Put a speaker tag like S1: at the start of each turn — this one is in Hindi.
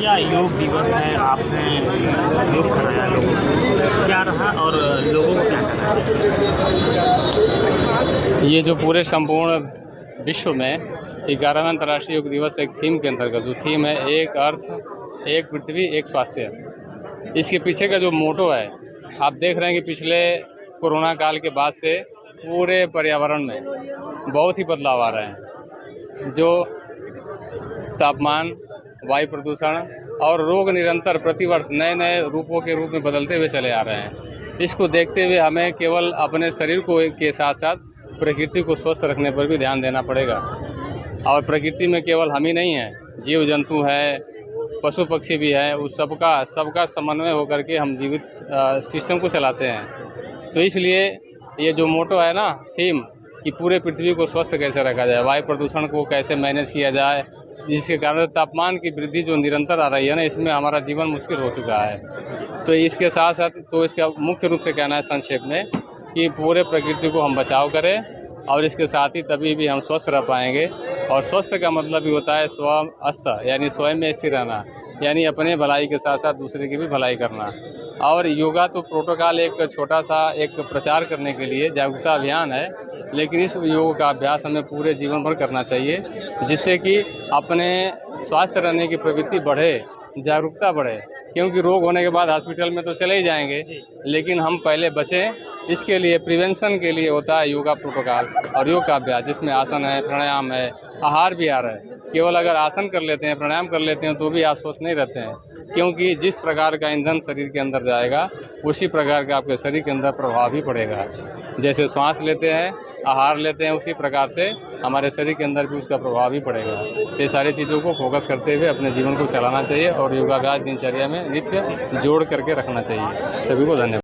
S1: अंतर्राष्ट्रीय योग दिवस है, आपने योग कराया लोगों को, क्या रहा और लोगों को क्या करना चाहिए?
S2: ये जो पूरे संपूर्ण विश्व में 11वां अंतर्राष्ट्रीय योग दिवस एक थीम के अंतर्गत, जो थीम है एक अर्थ, एक पृथ्वी, एक स्वास्थ्य। इसके पीछे का जो मोटो है, आप देख रहे हैं कि पिछले कोरोना काल के बाद से पूरे पर्यावरण में बहुत ही बदलाव आ रहे हैं। जो तापमान, वायु प्रदूषण और रोग निरंतर प्रतिवर्ष नए नए रूपों के रूप में बदलते हुए चले आ रहे हैं। इसको देखते हुए हमें केवल अपने शरीर को के साथ साथ प्रकृति को स्वस्थ रखने पर भी ध्यान देना पड़ेगा। और प्रकृति में केवल हम ही नहीं हैं, जीव जंतु है, पशु पक्षी भी है, उस सबका समन्वय होकर के हम जीवित सिस्टम को चलाते हैं। तो इसलिए ये जो मोटो है ना, थीम, कि पूरे पृथ्वी को स्वस्थ कैसे रखा जाए, वायु प्रदूषण को कैसे मैनेज किया जाए, जिसके कारण तापमान की वृद्धि जो निरंतर आ रही है ना, इसमें हमारा जीवन मुश्किल हो चुका है। तो इसके साथ साथ तो इसका मुख्य रूप से कहना है संक्षेप में कि पूरे प्रकृति को हम बचाव करें, और इसके साथ ही तभी भी हम स्वस्थ रह पाएंगे। और स्वस्थ का मतलब भी होता है स्वस्थ, यानी स्वयं में स्थिर रहना, यानी अपने भलाई के साथ साथ दूसरे की भी भलाई करना। और योगा तो प्रोटोकॉल एक छोटा सा एक प्रचार करने के लिए जागरूकता अभियान है, लेकिन इस योग का अभ्यास हमें पूरे जीवन भर करना चाहिए, जिससे कि अपने स्वस्थ रहने की प्रवृत्ति बढ़े, जागरूकता बढ़े। क्योंकि रोग होने के बाद हॉस्पिटल में तो चले ही जाएंगे, लेकिन हम पहले बचें, इसके लिए प्रिवेंशन के लिए होता है योगा प्रोटोकॉल और योग का अभ्यास, जिसमें आसन है, प्राणायाम है, आहार भी आ रहा है। केवल अगर आसन कर लेते हैं, प्राणायाम कर लेते हैं तो भी आप स्वस्थ नहीं रहते हैं, क्योंकि जिस प्रकार का ईंधन शरीर के अंदर जाएगा उसी प्रकार का आपके शरीर के अंदर प्रभाव भी पड़ेगा। जैसे श्वास लेते हैं, आहार लेते हैं, उसी प्रकार से हमारे शरीर के अंदर भी उसका प्रभाव भी पड़ेगा। तो ये सारी चीज़ों को फोकस करते हुए अपने जीवन को चलाना चाहिए और योगाभ्यास दिनचर्या में नित्य जोड़ करके रखना चाहिए। सभी को धन्यवाद।